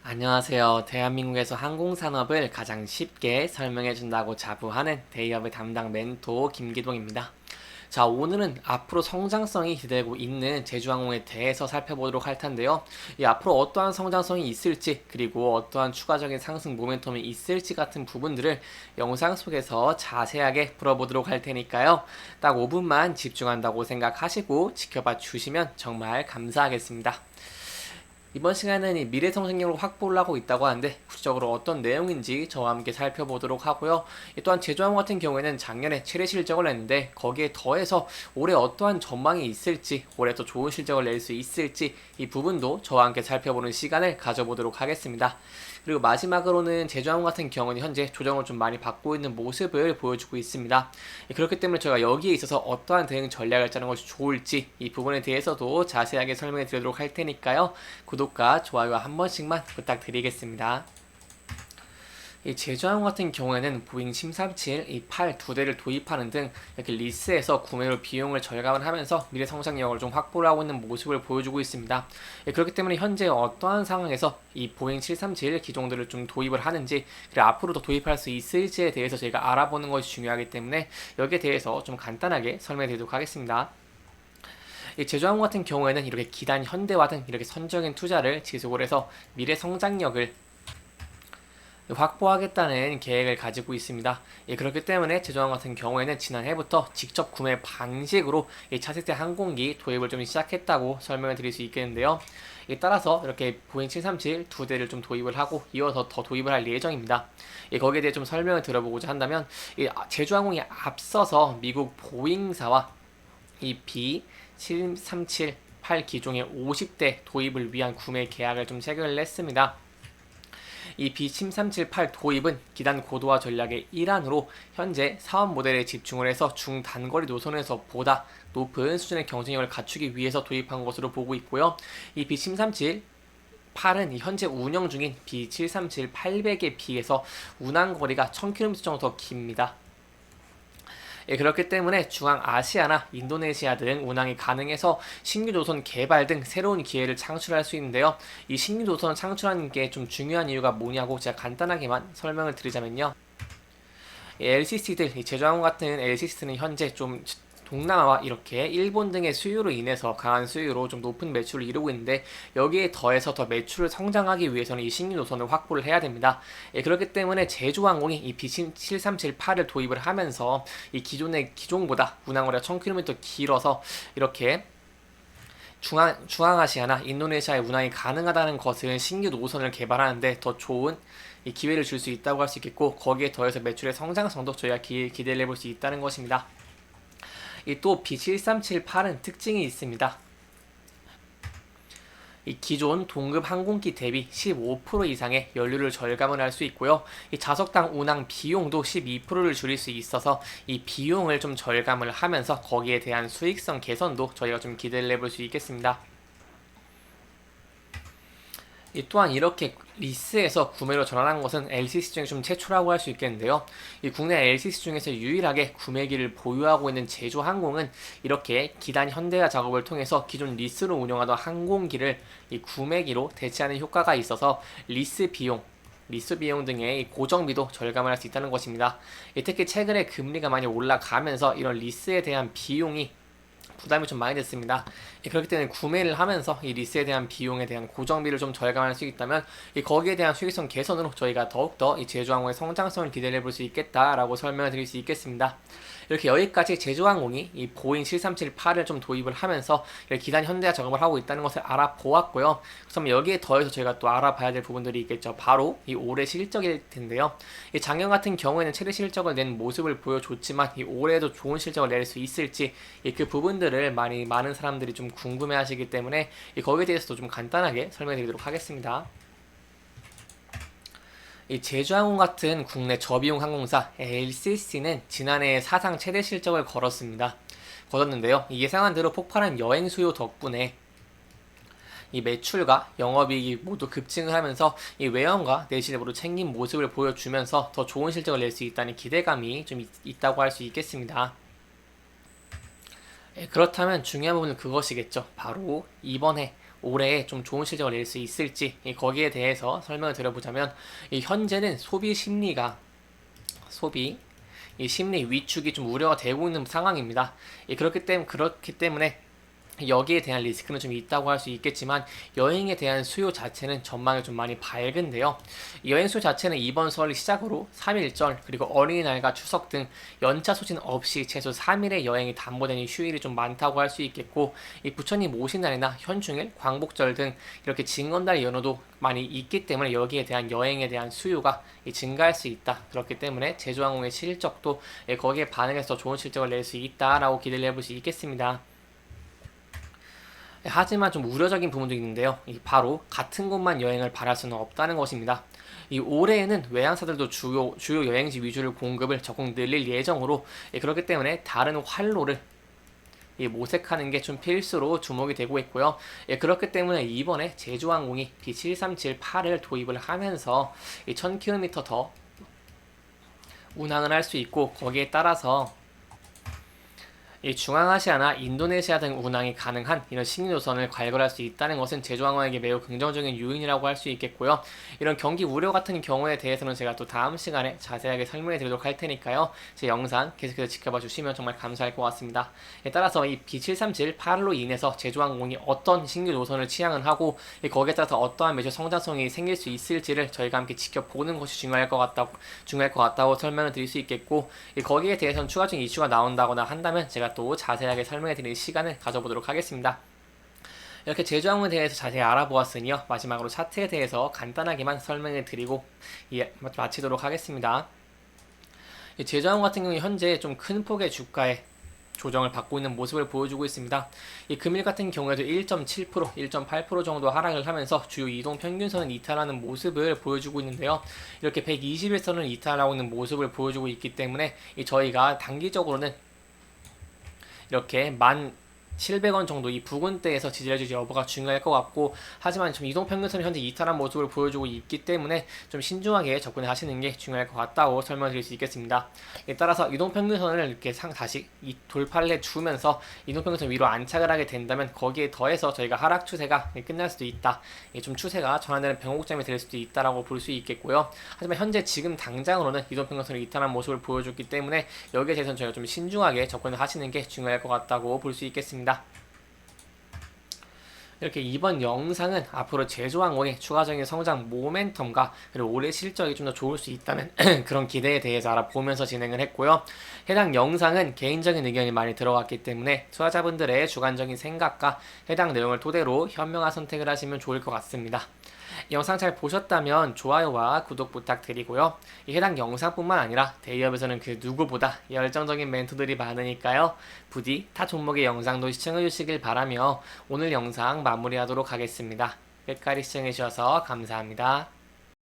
안녕하세요. 대한민국에서 항공산업을 가장 쉽게 설명해준다고 자부하는 대기업의 담당 멘토 김기동입니다. 자, 오늘은 앞으로 성장성이 기대되고 있는 제주항공에 대해서 살펴보도록 할 텐데요. 이 앞으로 어떠한 성장성이 있을지, 그리고 어떠한 추가적인 상승 모멘텀이 있을지 같은 부분들을 영상 속에서 자세하게 풀어보도록 할 테니까요. 딱 5분만 집중한다고 생각하시고 지켜봐 주시면 정말 감사하겠습니다. 이번 시간에는 이 미래 성장력을 확보를 하고 있다고 하는데 구체적으로 어떤 내용인지 저와 함께 살펴보도록 하고요. 또한 제주항공 같은 경우에는 작년에 최대 실적을 냈는데 거기에 더해서 올해 어떠한 전망이 있을지, 올해 더 좋은 실적을 낼 수 있을지 이 부분도 저와 함께 살펴보는 시간을 가져보도록 하겠습니다. 그리고 마지막으로는 제주항공 같은 경우는 현재 조정을 좀 많이 받고 있는 모습을 보여주고 있습니다. 그렇기 때문에 저희가 여기에 있어서 어떠한 대응 전략을 짜는 것이 좋을지 이 부분에 대해서도 자세하게 설명해 드리도록 할 테니까요. 구독과 좋아요 한 번씩만 부탁드리겠습니다. 이 제주항공 같은 경우에는 보잉 737, 이 8 두 대를 도입하는 등 이렇게 리스에서 구매로 비용을 절감을 하면서 미래 성장력을 좀 확보를 하고 있는 모습을 보여주고 있습니다. 그렇기 때문에 현재 어떠한 상황에서 이 보잉 737 기종들을 좀 도입을 하는지, 그리고 앞으로 더 도입할 수 있을지에 대해서 저희가 알아보는 것이 중요하기 때문에 여기에 대해서 좀 간단하게 설명해 드리도록 하겠습니다. 이 제주항공 같은 경우에는 이렇게 기단 현대화 등 이렇게 선적인 투자를 지속을 해서 미래 성장력을 확보하겠다는 계획을 가지고 있습니다. 그렇기 때문에 제주항공 같은 경우에는 지난해부터 직접 구매 방식으로 이 차세대 항공기 도입을 좀 시작했다고 설명을 드릴 수 있겠는데요. 따라서 이렇게 보잉 737 두 대를 좀 도입을 하고 이어서 더 도입을 할 예정입니다. 거기에 대해 좀 설명을 들어보고자 한다면 제주항공이 앞서서 미국 보잉사와 이 B737-8 기종의 50대 도입을 위한 구매 계약을 좀 체결을 했습니다. 이 B737 도입은 기단 고도화 전략의 일환으로 현재 사업 모델에 집중을 해서 중단거리 노선에서 보다 높은 수준의 경쟁력을 갖추기 위해서 도입한 것으로 보고 있고요. 이 B737 8은 현재 운영 중인 B737 800에 비해서 운항거리가 1000km 정도 더 깁니다. 그렇기 때문에 중앙아시아나 인도네시아 등 운항이 가능해서 신규 노선 개발 등 새로운 기회를 창출할 수 있는데요. 이 신규 노선을 창출하는 게 좀 중요한 이유가 뭐냐고 제가 간단하게만 설명을 드리자면요. LCC들, 제주항공 같은 LCC는 현재 좀 동남아와 이렇게 일본 등의 수요로 인해서 강한 수요로 좀 높은 매출을 이루고 있는데 여기에 더해서 더 매출을 성장하기 위해서는 이 신규 노선을 확보를 해야 됩니다. 그렇기 때문에 제주항공이 이 B737-8을 도입을 하면서 이 기존의 기종보다 운항거리가 1000km 길어서 이렇게 중앙아시아나 인도네시아의 운항이 가능하다는 것은 신규 노선을 개발하는데 더 좋은 이 기회를 줄 수 있다고 할 수 있겠고, 거기에 더해서 매출의 성장성도 저희가 기대를 해볼 수 있다는 것입니다. 또 B7378은 특징이 있습니다. 이 기존 동급 항공기 대비 15% 이상의 연료를 절감을 할 수 있고요. 이 좌석당 운항 비용도 12%를 줄일 수 있어서 이 비용을 좀 절감을 하면서 거기에 대한 수익성 개선도 저희가 좀 기대를 해볼 수 있겠습니다. 또한 이렇게 리스에서 구매로 전환한 것은 LCC 중에 좀 최초라고 할 수 있겠는데요. 이 국내 LCC 중에서 유일하게 구매기를 보유하고 있는 제주항공은 이렇게 기단 현대화 작업을 통해서 기존 리스로 운영하던 항공기를 이 구매기로 대체하는 효과가 있어서 리스 비용 등의 고정비도 절감을 할 수 있다는 것입니다. 특히 최근에 금리가 많이 올라가면서 이런 리스에 대한 비용이 부담이 좀 많이 됐습니다. 그렇기 때문에 구매를 하면서 이 리스에 대한 비용에 대한 고정비를 좀 절감할 수 있다면 거기에 대한 수익성 개선으로 저희가 더욱더 이 제주항공의 성장성을 기대해 볼 수 있겠다라고 설명을 드릴 수 있겠습니다. 이렇게 여기까지 제주항공이 이 보잉 737-8을 좀 도입을 하면서 기단 현대화 작업을 하고 있다는 것을 알아보았고요. 그럼 여기에 더해서 저희가 또 알아봐야 될 부분들이 있겠죠. 바로 이 올해 실적일 텐데요. 이 작년 같은 경우에는 최대 실적을 낸 모습을 보여줬지만 이 올해도 좋은 실적을 낼 수 있을지 그 부분들을 많은 사람들이 좀 궁금해하시기 때문에 거기에 대해서도 좀 간단하게 설명드리도록 하겠습니다. 이 제주항공 같은 국내 저비용 항공사 LCC는 지난해 사상 최대 실적을 거뒀는데요. 이 예상한 대로 폭발한 여행 수요 덕분에 이 매출과 영업이익이 모두 급증을 하면서 이 외형과 내실을 모두 챙긴 모습을 보여주면서 더 좋은 실적을 낼 수 있다는 기대감이 좀 있다고 할 수 있겠습니다. 그렇다면 중요한 부분은 그것이겠죠. 바로 이번에 올해 좀 좋은 실적을 낼 수 있을지 거기에 대해서 설명을 드려보자면 현재는 소비 이 심리 위축이 좀 우려가 되고 있는 상황입니다. 그렇기 때문에 여기에 대한 리스크는 좀 있다고 할 수 있겠지만 여행에 대한 수요 자체는 전망이 좀 많이 밝은데요. 여행 수요 자체는 이번 설을 시작으로 3일절 그리고 어린이날과 추석 등 연차 소진 없이 최소 3일의 여행이 담보되는 휴일이 좀 많다고 할 수 있겠고 이 부처님 오신 날이나 현충일, 광복절 등 이렇게 징언달 연휴도 많이 있기 때문에 여기에 대한 여행에 대한 수요가 증가할 수 있다. 그렇기 때문에 제주항공의 실적도 거기에 반응해서 좋은 실적을 낼 수 있다라고 기대를 해볼 수 있겠습니다. 하지만 좀 우려적인 부분도 있는데요. 바로 같은 곳만 여행을 바랄 수는 없다는 것입니다. 이 올해에는 외항사들도 주요 여행지 위주를 공급을 적극 늘릴 예정으로 그렇기 때문에 다른 활로를 모색하는 게 좀 필수로 주목이 되고 있고요. 그렇기 때문에 이번에 제주항공이 B7378을 도입을 하면서 1000km 더 운항을 할 수 있고 거기에 따라서 이 중앙아시아나 인도네시아 등 운항이 가능한 이런 신규 노선을 발굴할 수 있다는 것은 제주항공에게 매우 긍정적인 요인이라고 할 수 있겠고요. 이런 경기 우려 같은 경우에 대해서는 제가 또 다음 시간에 자세하게 설명해 드리도록 할 테니까요. 제 영상 계속해서 지켜봐 주시면 정말 감사할 것 같습니다. 따라서 이 B737-8로 인해서 제주항공이 어떤 신규 노선을 취향을 하고 거기에 따라서 어떠한 매출 성장성이 생길 수 있을지를 저희가 함께 지켜보는 것이 중요할 것 같다고 설명을 드릴 수 있겠고 거기에 대해서는 추가적인 이슈가 나온다거나 한다면 제가 또 자세하게 설명해 드리는 시간을 가져보도록 하겠습니다. 이렇게 제주항공에 대해서 자세히 알아보았으니요. 마지막으로 차트에 대해서 간단하게만 설명해 드리고 마치도록 하겠습니다. 제주항공 같은 경우는 현재 좀 큰 폭의 주가에 조정을 받고 있는 모습을 보여주고 있습니다. 이 금일 같은 경우에도 1.7%, 1.8% 정도 하락을 하면서 주요 이동 평균선은 이탈하는 모습을 보여주고 있는데요. 이렇게 120일선을 이탈하고 있는 모습을 보여주고 있기 때문에 저희가 단기적으로는 이렇게 1,700원 정도 이 부근대에서 지지해주지 여부가 중요할 것 같고 하지만 좀 이동평균선이 현재 이탈한 모습을 보여주고 있기 때문에 좀 신중하게 접근을 하시는 게 중요할 것 같다고 설명드릴 수 있겠습니다. 따라서 이동평균선을 이렇게 다시 돌파를 해주면서 이동평균선 위로 안착을 하게 된다면 거기에 더해서 저희가 하락 추세가 끝날 수도 있다. 좀 추세가 전환되는 변곡점이 될 수도 있다라고 볼 수 있겠고요. 하지만 현재 지금 당장으로는 이동평균선이 이탈한 모습을 보여줬기 때문에 여기에 대해서는 저희가 좀 신중하게 접근을 하시는 게 중요할 것 같다고 볼 수 있겠습니다. 이렇게 이번 영상은 앞으로 제주항공의 추가적인 성장 모멘텀과 그리고 올해 실적이 좀 더 좋을 수 있다는 그런 기대에 대해서 알아보면서 진행을 했고요. 해당 영상은 개인적인 의견이 많이 들어갔기 때문에 투자자분들의 주관적인 생각과 해당 내용을 토대로 현명한 선택을 하시면 좋을 것 같습니다. 영상 잘 보셨다면 좋아요와 구독 부탁드리고요. 이 해당 영상뿐만 아니라 대기업에서는 그 누구보다 열정적인 멘토들이 많으니까요. 부디 타 종목의 영상도 시청해주시길 바라며 오늘 영상 마무리하도록 하겠습니다. 끝까지 시청해주셔서 감사합니다.